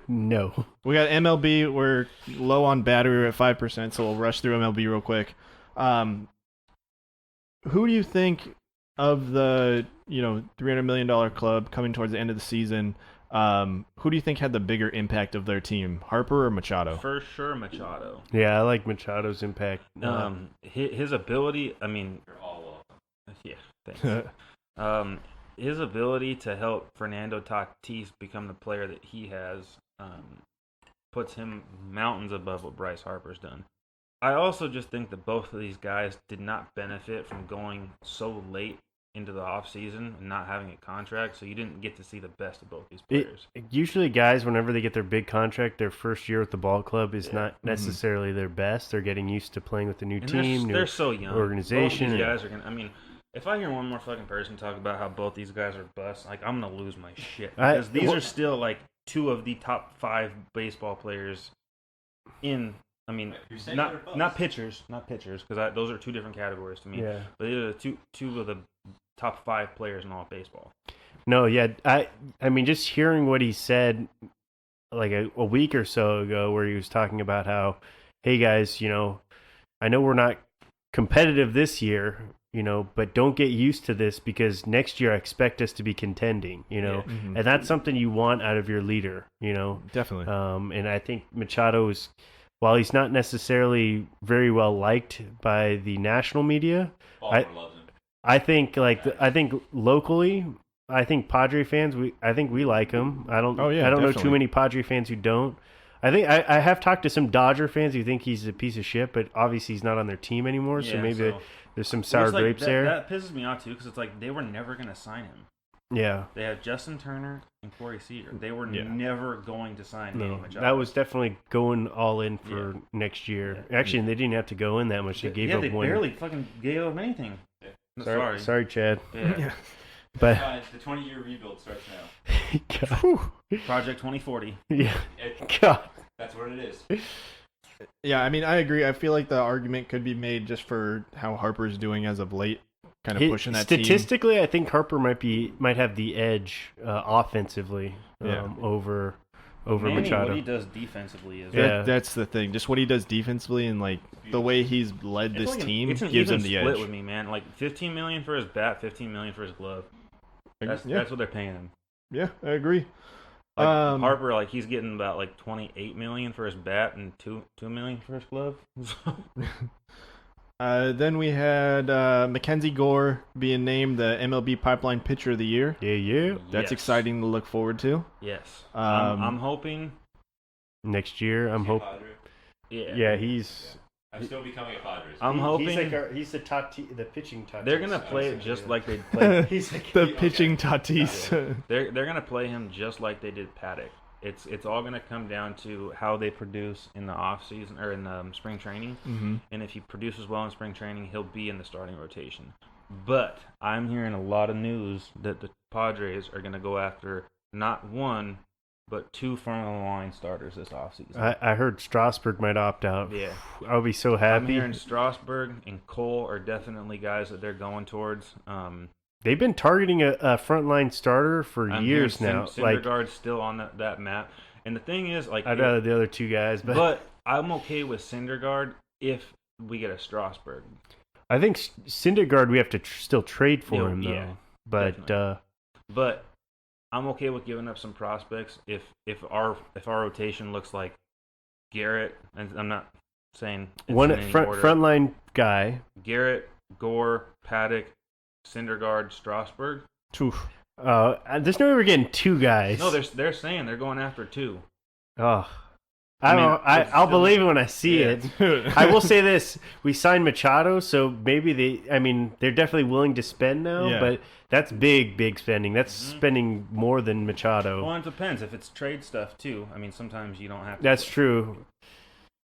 No. We got MLB. We're low on battery. We're at 5%, so we'll rush through MLB real quick. Who do you think of the $300 million club coming towards the end of the season? Who do you think had the bigger impact of their team, Harper or Machado? For sure, Machado. Yeah, I like Machado's impact. His ability. I mean, You're all welcome. yeah. Thanks. His ability to help Fernando Tatis become the player that he has puts him mountains above what Bryce Harper's done. I also just think that both of these guys did not benefit from going so late into the offseason and not having a contract, so you didn't get to see the best of both these players. Usually guys, whenever they get their big contract, their first year with the ball club is not necessarily their best. They're getting used to playing with a new And team, they're so young. organization. Both these guys are gonna. I mean, if I hear one more fucking person talk about how both these guys are busts, like I'm gonna lose my shit because these are still like two of the top 5 baseball players in. I mean, not pitchers, because those are 2 different categories to me. Yeah. But these are two of the top 5 players in all of baseball. No, yeah, I mean, just hearing what he said like a week or so ago, where he was talking about how, hey guys, I know we're not competitive this year, but don't get used to this because next year I expect us to be contending, and that's something you want out of your leader, Definitely. And I think Machado is, while he's not necessarily very well liked by the national media, Baltimore loves him. I think locally, I think Padre fans, I think we like him. I don't know definitely. too many Padre fans who don't. I think I have talked to some Dodger fans who think he's a piece of shit, but obviously he's not on their team anymore, so maybe there's some sour grapes there. That pisses me off too, because it's like they were never gonna sign him. Yeah. They had Justin Turner and Corey Seager. They were never going to sign No, Manny Machado. that was definitely going all in for next year. Yeah. Actually, they didn't have to go in that much. They gave up they one. barely fucking gave up anything. No, Sorry, Chad. Yeah. But The 20-year rebuild starts now. God. Project 2040. Yeah. God. That's what it is. Yeah, I mean, I agree. I feel like the argument could be made just for how Harper's doing as of late, kind of pushing that team. Statistically, I think Harper might have the edge offensively over Manny, Machado. what he does defensively is That's the thing. Just what he does defensively and like the way he's led this team it's an gives even him the split edge. with me, man. Like $15 million for his bat, $15 million for his glove. That's what they're paying him. Yeah, I agree. Like Harper, like he's getting about like $28 million for his bat and $2 million for his glove. Then we had Mackenzie Gore being named the MLB Pipeline Pitcher of the Year. Yeah. That's Yes. exciting to look forward to. Yes. Um, I'm hoping. Next year, I'm hoping. Yeah. Yeah, he's. I'm still becoming a Padres. I'm hoping He's the the pitching Tatis. they're gonna play it just like they played. He's like The pitching Tatis. They're gonna play him just like they did Paddock. It's all gonna come down to how they produce in the off season or in the spring training. Mm-hmm. And if he produces well in spring training, he'll be in the starting rotation. But I'm hearing a lot of news that the Padres are gonna go after not one, but 2 front-of-the-line starters this offseason. I heard Strasburg might opt out. Yeah. I would be so I'm happy. hearing Strasburg and Cole are definitely guys that they're going towards. They've been targeting a frontline starter for I'm years hearing now. Syndergaard's still on that map. And the thing is, like, I'd rather the other 2 guys, but I'm okay with Syndergaard if we get a Strasburg. I think Syndergaard we have to still trade for him though. Yeah, but But I'm okay with giving up some prospects if our rotation looks like Garrett, and I'm not saying it's one in any order. frontline guy. Garrett, Gore, Paddock, Syndergaard, Strasburg. There's no way we're getting 2 guys. No, they're saying they're going after 2. Oh. I mean, I'll believe it when I see Yeah. it. I will say this: we signed Machado, so maybe they're definitely willing to spend now. Yeah. But that's big spending. That's spending more than Machado. Well, it depends if it's trade stuff too. I mean, sometimes you don't have to. That's true.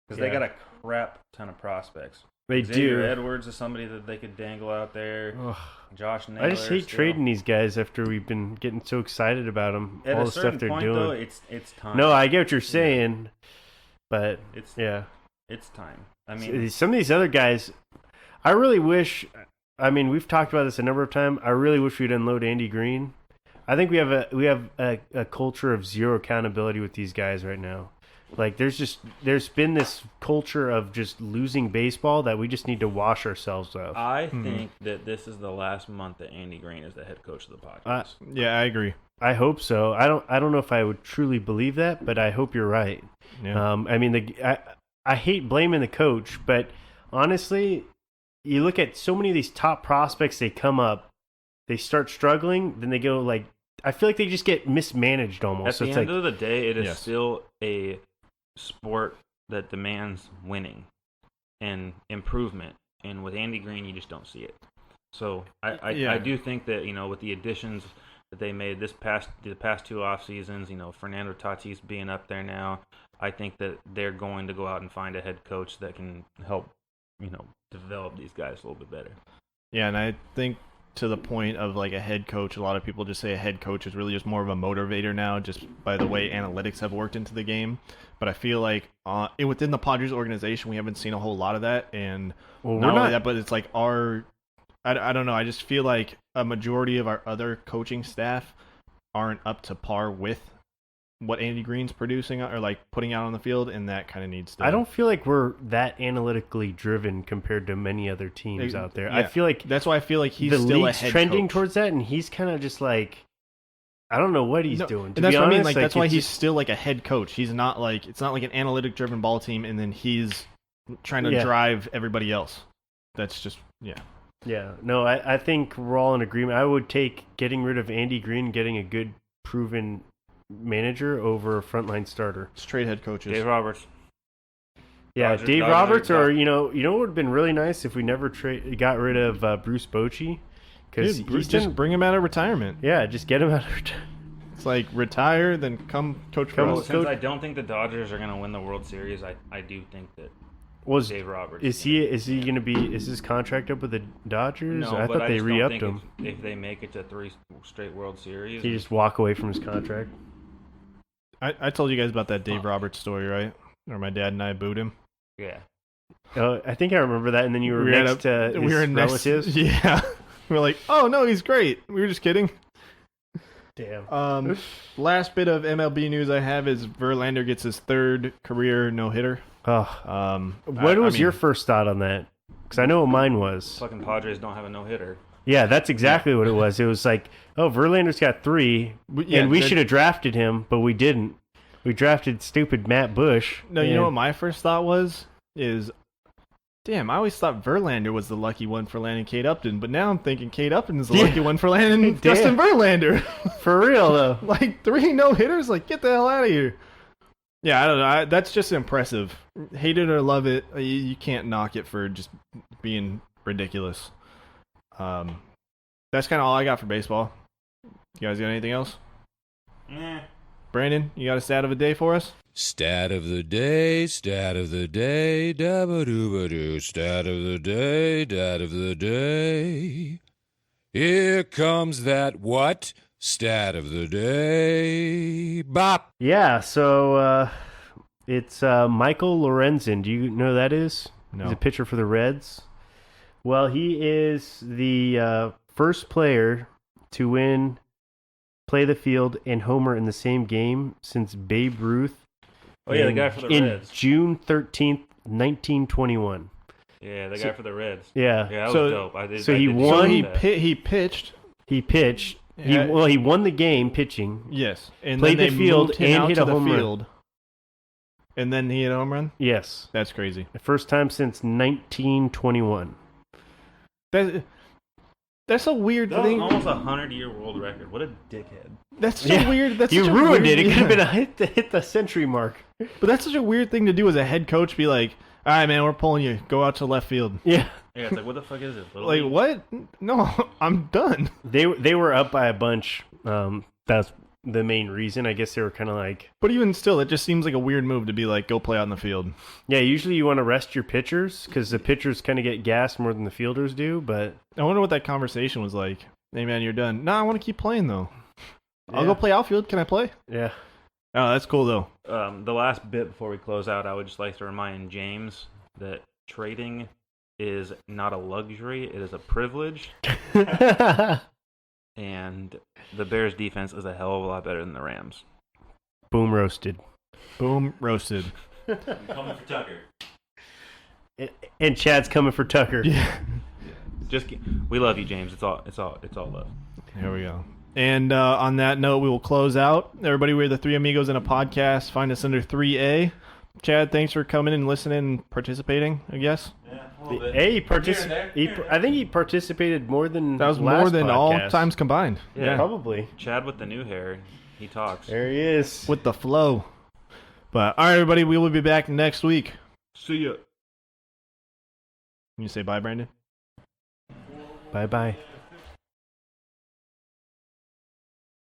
Because they got a crap ton of prospects. They Xavier do. Edwards is somebody that they could dangle out there. Ugh. Josh Naylor. I just hate still. trading these guys after we've been getting so excited about them. At all a the certain stuff they're point, doing. though, it's time. No, I get what you're saying, but It's yeah. It's time. I mean, Some of these other guys, I really wish. I mean, we've talked about this a number of times. I really wish we'd unload Andy Green. I think we have a culture of zero accountability with these guys right now. Like there's been this culture of just losing baseball that we just need to wash ourselves of. I think that this is the last month that Andy Green is the head coach of the Padres. Yeah, I agree. I hope so. I don't know if I would truly believe that, but I hope you're right. Yeah. I mean, I hate blaming the coach, but honestly, you look at so many of these top prospects, they come up, they start struggling, then they go like, I feel like they just get mismanaged almost. At the So end of the day, it is Yes. still a sport that demands winning. and improvement. And with Andy Green, you just don't see it. So Yeah. I do think that, with the additions that they made the past two off seasons, Fernando Tatis being up there now, I think that they're going to go out and find a head coach that can help, develop these guys a little bit better. Yeah, and I think to the point of like a head coach, a lot of people just say a head coach is really just more of a motivator now, just by the way analytics have worked into the game. But I feel like within the Padres organization, we haven't seen a whole lot of that. And not only that, but it's like I don't know. I just feel like a majority of our other coaching staff aren't up to par with what Andy Green's producing or like putting out on the field, and that kind of needs to. I don't feel like we're that analytically driven compared to many other teams out there. Yeah. I feel like that's why I feel like he's the still a league's head trending coach. towards that, and he's kind of just like, I don't know what he's doing. To And that's be what I mean. honest, Like that's why it's he's just- still like a head coach. He's not like it's not like an analytic driven ball team, and then he's trying to drive everybody else. That's just Yeah, no, I think we're all in agreement. I would take getting rid of Andy Green, getting a good, proven manager over a frontline starter. It's trade head coaches. Dave Roberts. Yeah, Dodgers- Dave Dodgers Roberts, are- or what would have been really nice if we never got rid of Bruce Bochy, because Dude, he's just bring him out of retirement. just get him out of retirement. It's like retire, then come coach for Come us. with- Since I don't think the Dodgers are going to win the World Series, I do think that Was Dave Roberts. is he going to be? Is his contract up with the Dodgers? No, I but thought they just don't re-upped think him. If they make it to 3 straight World Series, He just walk away from his contract. I told you guys about that Dave Roberts story, right? Or my dad and I booed him. yeah. I think I remember that. And then you were at next to his we were relatives. Yeah. We're like, oh no, he's great. We were just kidding. Damn. Last bit of MLB news I have is Verlander gets his third career no hitter. Oh, what was your first thought on that? Because I know what mine was. Fucking Padres don't have a no hitter. Yeah, that's exactly what it was. It was like, oh, Verlander's got 3, and we should have drafted him, but we didn't. We drafted stupid Matt Bush. No, you know what my first thought was? Damn, I always thought Verlander was the lucky one for landing Kate Upton, but now I'm thinking Kate Upton is the lucky one for landing Damn. Justin Verlander. For real, though. Like 3 no hitters, like get the hell out of here. Yeah, I don't know. That's just impressive. Hate it or love it, you can't knock it for just being ridiculous. That's kind of all I got for baseball. You guys got anything else? Yeah. Brandon, you got a stat of the day for us? Stat of the day, dabba-doo-ba-doo, stat of the day, dat of the day. Here comes that what? Stat of the day. Bop! Yeah, so it's Michael Lorenzen. Do you know who that is? No. He's a pitcher for the Reds. Well, he is the first player to play the field and homer in the same game since Babe Ruth. Oh, yeah, the guy for the in Reds. June 13th, 1921. Yeah, the guy for the Reds. Yeah. Yeah, that So- was dope. so he So won- he that. he pitched. He pitched. Yeah. He won the game pitching. Yes, and Played then the they field moved him and out hit to a the home run. field. And then he hit a home run. Yes. That's crazy. The first time since 1921. That's a weird That was thing. almost a 100-year world record. What a dickhead. That's so Yeah. weird. That's You such a ruined weird- it. It could have yeah. been hit the century mark. But that's such a weird thing to do as a head coach. Be like, all right, man, we're pulling you. Go out to left field. Yeah. Yeah, it's like, what the fuck is this? Little Like League? what? No, I'm done. They were up by a bunch. That's the main reason. I guess they were kind of like, But even still, it just seems like a weird move to be like, go play out in the field. yeah, usually you want to rest your pitchers because the pitchers kind of get gassed more than the fielders do. But I wonder what that conversation was like. Hey, man, you're done. No, I want to keep playing though. I'll Yeah. go play outfield. Can I play? yeah. Oh, that's cool though. The last bit before we close out, I would just like to remind James that trading is not a luxury; it is a privilege. And the Bears' defense is a hell of a lot better than the Rams. Boom roasted. Boom, roasted. Coming for Tucker. And Chad's coming for Tucker. Yeah. We love you, James. It's all love. Here we go. And on that note, we will close out. Everybody, we're the Three Amigos in a podcast. Find us under 3A. Chad, thanks for coming and listening and participating, I guess. Yeah, a little bit. Hey, I I think he participated more than That was last more than all podcast. times combined. Yeah, probably. Chad with the new hair, he talks. There he is. With the flow. But all right, everybody, we will be back next week. See ya. You say bye, Brandon? Bye bye.